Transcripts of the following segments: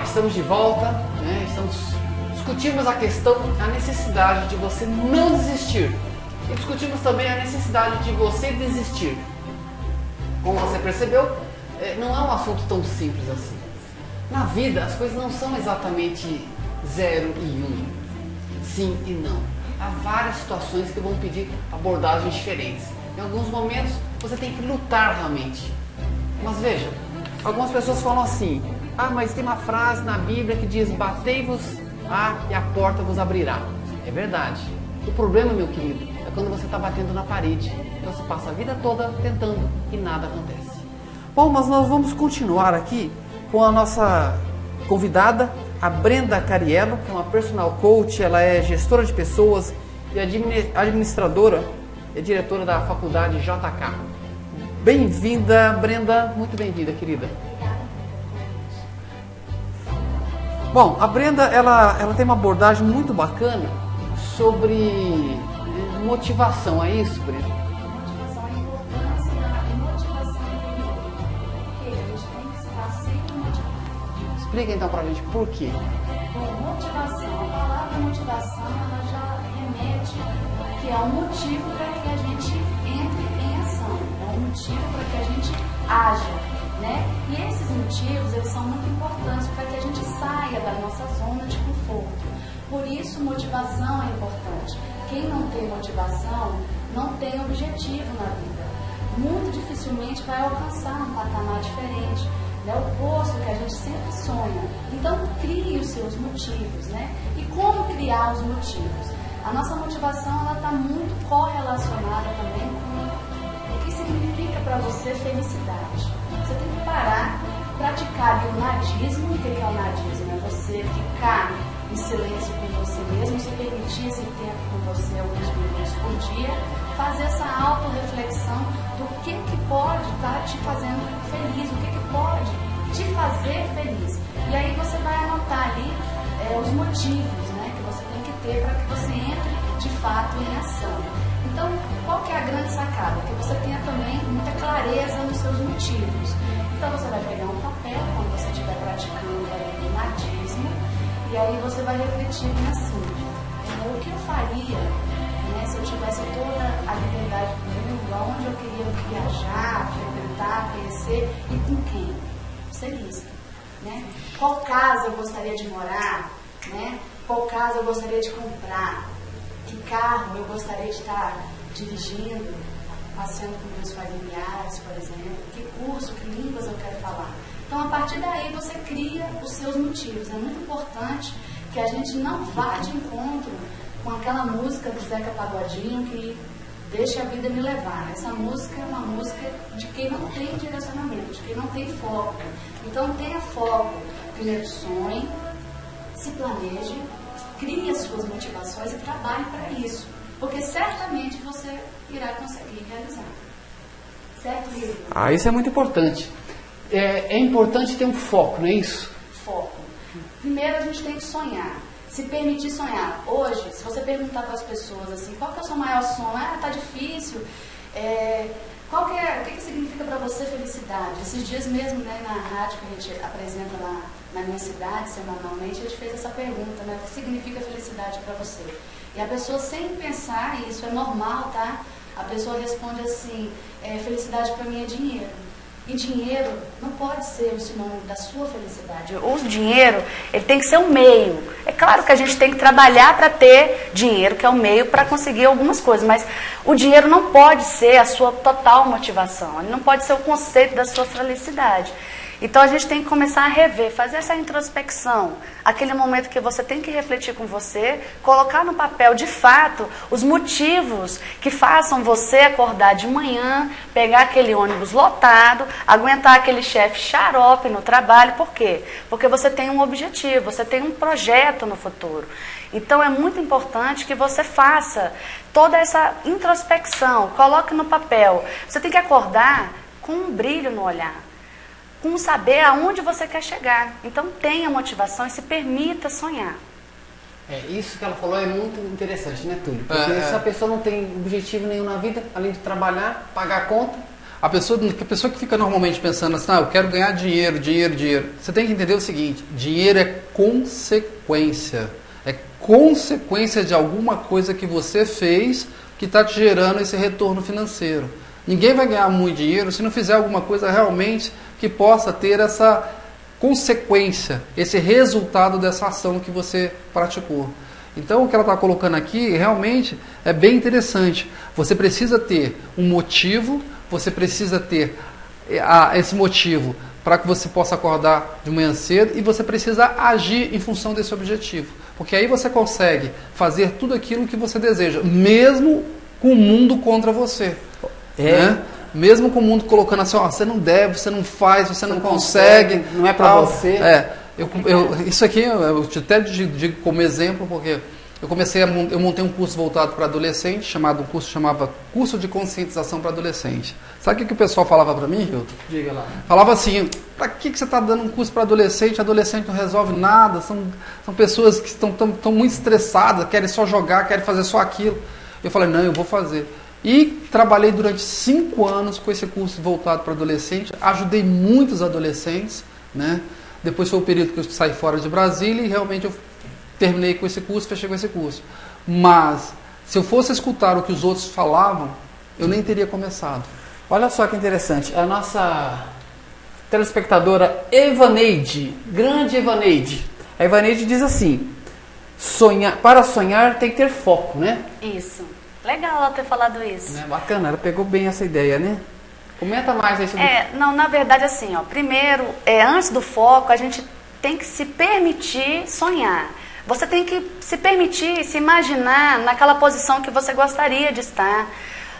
estamos de volta, né? Discutimos a questão, a necessidade de você não desistir. E discutimos também a necessidade de você desistir. Como você percebeu, não é um assunto tão simples assim. Na vida, as coisas não são exatamente 0 e 1, sim e não. Há várias situações que vão pedir abordagens diferentes. Em alguns momentos, você tem que lutar realmente. Mas veja, algumas pessoas falam assim: ah, mas tem uma frase na Bíblia que diz: batei-vos e a porta vos abrirá. É verdade. O problema, meu querido, é quando você está batendo na parede. Então você passa a vida toda tentando e nada acontece. Bom, mas nós vamos continuar aqui com a nossa convidada, a Brenda Cariello, que é uma personal coach, ela é gestora de pessoas e administradora e diretora da faculdade JK. Bem-vinda, Brenda, muito bem-vinda, querida. Bom, a Brenda, ela tem uma abordagem muito bacana sobre motivação, é isso, Brenda? Motivação, a importância da motivação no vida. Porque a gente tem que estar sempre motivado. Explica então pra gente por quê. Bom, motivação, a palavra motivação, ela já remete que é um motivo para que a gente entre em ação, é um motivo para que a gente haja. Né? E esses motivos, eles são muito importantes para que a gente saia da nossa zona de conforto. Por isso, motivação é importante. Quem não tem motivação, não tem objetivo na vida. Muito dificilmente vai alcançar um patamar diferente. Né? O posto que a gente sempre sonha. Então, crie os seus motivos. Né? E como criar os motivos? A nossa motivação está muito correlacionada também com o que significa para você felicidade. Você tem que parar, praticar o nadismo. O que é o nadismo? É você ficar em silêncio com você mesmo, se permitir esse tempo com você alguns minutos por dia, fazer essa autorreflexão do que pode estar te fazendo feliz, o que pode te fazer feliz. E aí você vai anotar ali os motivos, né, que você tem que ter para que você entre de fato em ação. Então, qual que é a grande sacada? Que você tenha também muita clareza nos seus motivos. Então, você vai pegar um papel quando você estiver praticando o nadismo, e aí você vai refletir assim: o que eu faria, né, se eu tivesse toda a liberdade do mundo, aonde eu queria viajar, frequentar, conhecer e com quem? Você lista. Né? Qual casa eu gostaria de morar? Né? Qual casa eu gostaria de comprar? Que carro eu gostaria de estar dirigindo, passeando com meus familiares, por exemplo? Que curso, que línguas eu quero falar? Então, a partir daí, você cria os seus motivos. É muito importante que a gente não vá de encontro com aquela música do Zeca Pagodinho que deixa a vida me levar. Essa música é uma música de quem não tem direcionamento, de quem não tem foco. Então, tenha foco. Primeiro, sonhe, se planeje, crie as suas motivações e trabalhe para isso. Porque certamente você irá conseguir realizar. Certo, Lívia? Isso é muito importante. É importante ter um foco, não é isso? Foco. Primeiro a gente tem que sonhar. Se permitir sonhar. Hoje, se você perguntar para as pessoas assim, qual que é o seu maior sonho? Tá difícil. O que significa para você felicidade? Esses dias mesmo, né, na rádio que a gente apresenta lá na minha cidade, semanalmente, a gente fez essa pergunta, né? O que significa felicidade para você? E a pessoa, sem pensar, e isso é normal, tá? A pessoa responde assim: felicidade para mim é dinheiro. E dinheiro não pode ser o sinônimo da sua felicidade. O dinheiro, ele tem que ser um meio. É claro que a gente tem que trabalhar para ter dinheiro, que é o meio para conseguir algumas coisas, mas o dinheiro não pode ser a sua total motivação, ele não pode ser o conceito da sua felicidade. Então a gente tem que começar a rever, fazer essa introspecção, aquele momento que você tem que refletir com você, colocar no papel de fato os motivos que façam você acordar de manhã, pegar aquele ônibus lotado, aguentar aquele chefe xarope no trabalho. Por quê? Porque você tem um objetivo, você tem um projeto no futuro. Então é muito importante que você faça toda essa introspecção, coloque no papel. Você tem que acordar com um brilho no olhar, com saber aonde você quer chegar. Então tenha motivação e se permita sonhar. Isso que ela falou é muito interessante, né, Túlio? Porque se a pessoa não tem objetivo nenhum na vida, além de trabalhar, pagar a conta, A pessoa que fica normalmente pensando assim, eu quero ganhar dinheiro. Você tem que entender o seguinte, dinheiro é consequência. É consequência de alguma coisa que você fez que está te gerando esse retorno financeiro. Ninguém vai ganhar muito dinheiro se não fizer alguma coisa realmente que possa ter essa consequência, esse resultado dessa ação que você praticou. Então, o que ela está colocando aqui realmente é bem interessante. Você precisa ter um motivo, você precisa ter esse motivo para que você possa acordar de manhã cedo e você precisa agir em função desse objetivo. Porque aí você consegue fazer tudo aquilo que você deseja, mesmo com o mundo contra você. Né? Mesmo com o mundo colocando assim, você não deve, você não faz, você não consegue. Não é para você. Isso aqui eu até digo como exemplo, porque eu montei um curso voltado para adolescente, chamava Curso de Conscientização para Adolescente. Sabe o que o pessoal falava para mim, Hilton? Diga lá. Falava assim, para que você está dando um curso para adolescente? Adolescente não resolve nada, são pessoas que estão muito estressadas, querem só jogar, querem fazer só aquilo. Eu falei, não, eu vou fazer. E trabalhei durante 5 anos com esse curso voltado para adolescente, ajudei muitos adolescentes, né? Depois foi o período que eu saí fora de Brasília e realmente eu terminei com esse curso, fechei com esse curso. Mas, se eu fosse escutar o que os outros falavam, eu nem teria começado. Olha só que interessante, a nossa telespectadora Evaneide, grande Evaneide. A Evaneide diz assim, para sonhar tem que ter foco, né? Isso. Legal ela ter falado isso. Bacana, ela pegou bem essa ideia, né? Comenta mais aí sobre isso. Não, na verdade assim, primeiro, antes do foco, a gente tem que se permitir sonhar. Você tem que se permitir, se imaginar naquela posição que você gostaria de estar,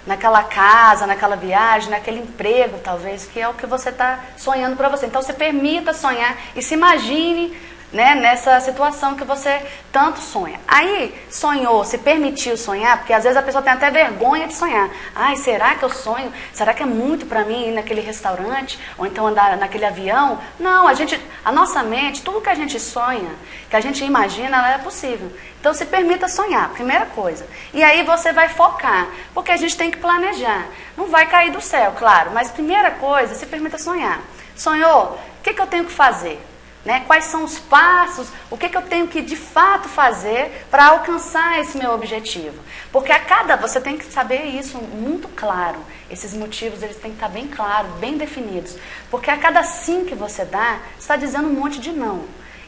naquela casa, naquela viagem, naquele emprego, talvez, que é o que você está sonhando para você. Então, se permita sonhar e se imagine, né, nessa situação que você tanto sonha. Aí, sonhou, se permitiu sonhar, porque às vezes a pessoa tem até vergonha de sonhar. Ai, será que eu sonho? Será que é muito para mim ir naquele restaurante? Ou então andar naquele avião? Não, a nossa mente, tudo que a gente sonha, que a gente imagina, ela é possível. Então, se permita sonhar, primeira coisa. E aí você vai focar, porque a gente tem que planejar. Não vai cair do céu, claro, mas primeira coisa, se permita sonhar. Sonhou? O que eu tenho que fazer? Né? Quais são os passos, o que eu tenho que de fato fazer para alcançar esse meu objetivo? Porque você tem que saber isso muito claro. Esses motivos eles têm que estar bem claros, bem definidos. Porque a cada sim que você dá, você está dizendo um monte de não.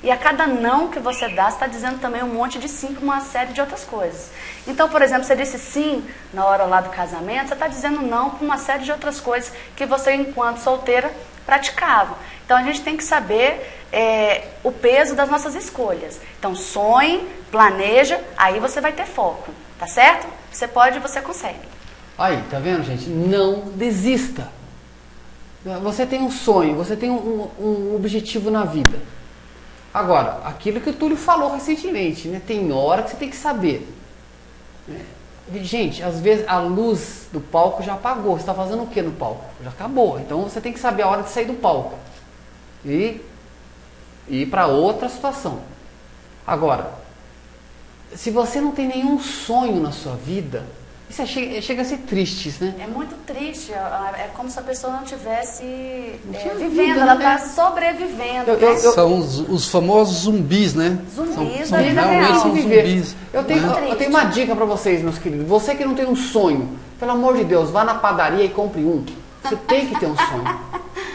E a cada não que você dá, você está dizendo também um monte de sim para uma série de outras coisas. Então, por exemplo, você disse sim na hora lá do casamento, você está dizendo não para uma série de outras coisas que você, enquanto solteira, praticava. Então, a gente tem que saber o peso das nossas escolhas. Então, sonhe, planeja, aí você vai ter foco, tá certo? Você pode, você consegue. Aí, tá vendo, gente? Não desista. Você tem um sonho, você tem um objetivo na vida. Agora, aquilo que o Túlio falou recentemente, né? Tem hora que você tem que saber. Gente, às vezes a luz do palco já apagou. Você está fazendo o que no palco? Já acabou. Então você tem que saber a hora de sair do palco e ir para outra situação. Agora, se você não tem nenhum sonho na sua vida, isso chega a ser triste, né? É muito triste. É como se a pessoa não tivesse vivendo, vida, ela né? está sobrevivendo. São os famosos zumbis, né? Zumbis, realmente são zumbis. Eu tenho uma dica para vocês, meus queridos. Você que não tem um sonho, pelo amor de Deus, vá na padaria e compre um. Você tem que ter um sonho.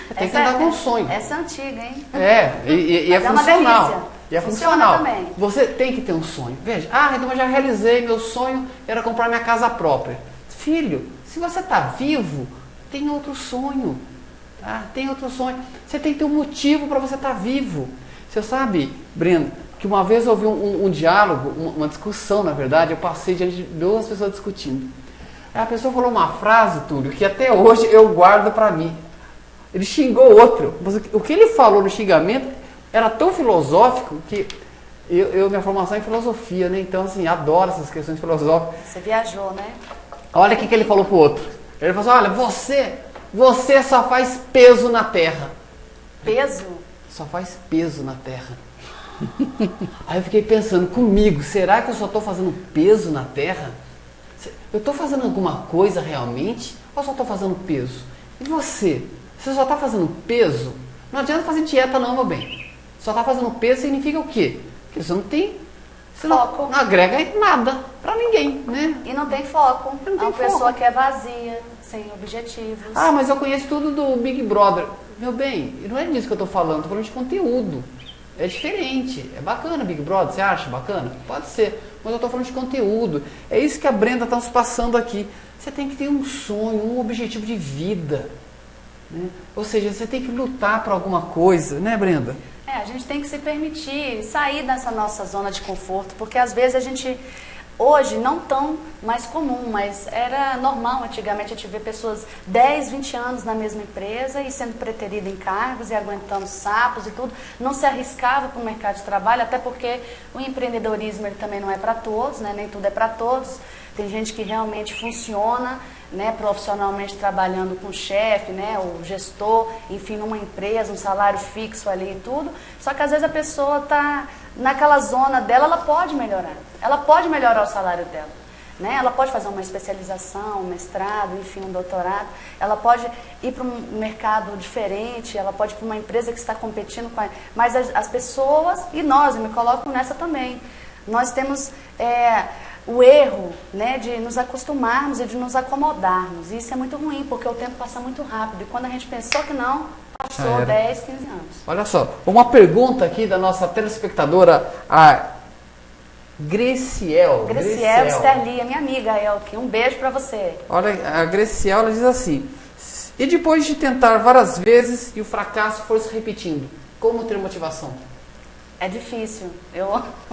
Você tem que andar com um sonho. Essa é antiga, hein? E é Mas uma funcional. delícia. E é Funciona funcional. também. Você tem que ter um sonho. Veja, então eu já realizei, meu sonho era comprar minha casa própria. Filho, se você está vivo, tem outro sonho. Tá? Tem outro sonho. Você tem que ter um motivo para você estar vivo. Você sabe, Breno, que uma vez eu ouvi um diálogo, uma discussão, na verdade, eu passei diante de 2 pessoas discutindo. Aí a pessoa falou uma frase, Túlio, que até hoje eu guardo para mim. Ele xingou o outro. Mas o que ele falou no xingamento era tão filosófico que minha formação é em filosofia, né? Então, assim, adoro essas questões filosóficas. Você viajou, né? Olha o que ele falou pro outro. Ele falou assim, olha, você só faz peso na terra. Peso? Só faz peso na terra. Aí eu fiquei pensando comigo, será que eu só estou fazendo peso na terra? Eu estou fazendo alguma coisa realmente ou só estou fazendo peso? E você? Você só está fazendo peso? Não adianta fazer dieta não, meu bem. Só está fazendo peso significa o quê? Que você não tem... Você Foco. não agrega nada pra ninguém, né? E não tem foco. Não É tem uma pessoa foco. que é vazia, sem objetivos. Ah, mas eu conheço tudo do Big Brother. Meu bem, não é disso que eu tô falando de conteúdo. É diferente. É bacana Big Brother, você acha bacana? Pode ser, mas eu tô falando de conteúdo. É isso que a Brenda tá nos passando aqui. Você tem que ter um sonho, um objetivo de vida, né? Ou seja, você tem que lutar por alguma coisa, né, Brenda? A gente tem que se permitir sair dessa nossa zona de conforto, porque às vezes a gente, hoje não tão mais comum, mas era normal antigamente a gente ver pessoas 10, 20 anos na mesma empresa e sendo preterida em cargos e aguentando sapos e tudo, não se arriscava para o mercado de trabalho, até porque o empreendedorismo ele também não é para todos, né? Nem tudo é para todos. Tem gente que realmente funciona, né, profissionalmente trabalhando com o chefe, né, o gestor, enfim, numa empresa, um salário fixo ali e tudo. Só que às vezes a pessoa está naquela zona dela, ela pode melhorar o salário dela, né? Ela pode fazer uma especialização, um mestrado, enfim, um doutorado. Ela pode ir para um mercado diferente, ela pode ir para uma empresa que está competindo com a... Mas as pessoas, e nós, eu me coloco nessa também, nós temos... o erro, né, de nos acostumarmos e de nos acomodarmos. E isso é muito ruim, porque o tempo passa muito rápido. E quando a gente pensou que não, passou 10, 15 anos. Olha só, uma pergunta aqui da nossa telespectadora, a Greciel. Greciel Sterlia, minha amiga Elke. Um beijo pra você. Olha, a Greciel, ela diz assim: e depois de tentar várias vezes e o fracasso for se repetindo, como ter motivação? É difícil.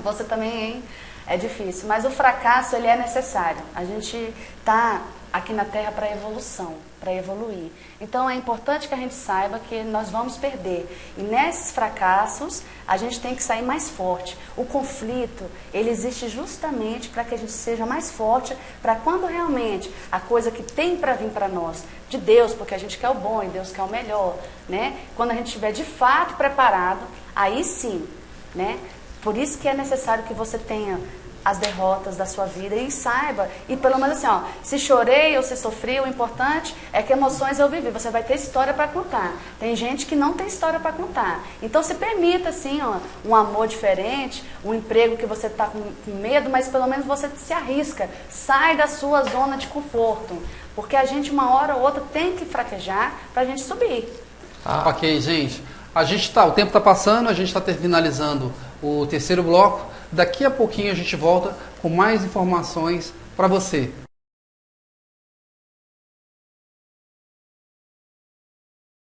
Você também, hein? É difícil, mas o fracasso ele é necessário. A gente está aqui na Terra para evolução, para evoluir. Então é importante que a gente saiba que nós vamos perder. E nesses fracassos a gente tem que sair mais forte. O conflito ele existe justamente para que a gente seja mais forte, para quando realmente a coisa que tem para vir para nós de Deus, porque a gente quer o bom e Deus quer o melhor, né? Quando a gente estiver de fato preparado, aí sim, né? Por isso que é necessário que você tenha as derrotas da sua vida e saiba, e pelo menos assim, ó, se chorei ou se sofri, o importante é que emoções eu vivi, você vai ter história para contar. Tem gente que não tem história para contar, então se permita assim, ó, um amor diferente, um emprego que você está com medo, mas pelo menos você se arrisca, sai da sua zona de conforto, porque a gente uma hora ou outra tem que fraquejar para a gente subir. Ok, gente, o tempo está passando, a gente está finalizando o terceiro bloco. Daqui a pouquinho a gente volta com mais informações para você.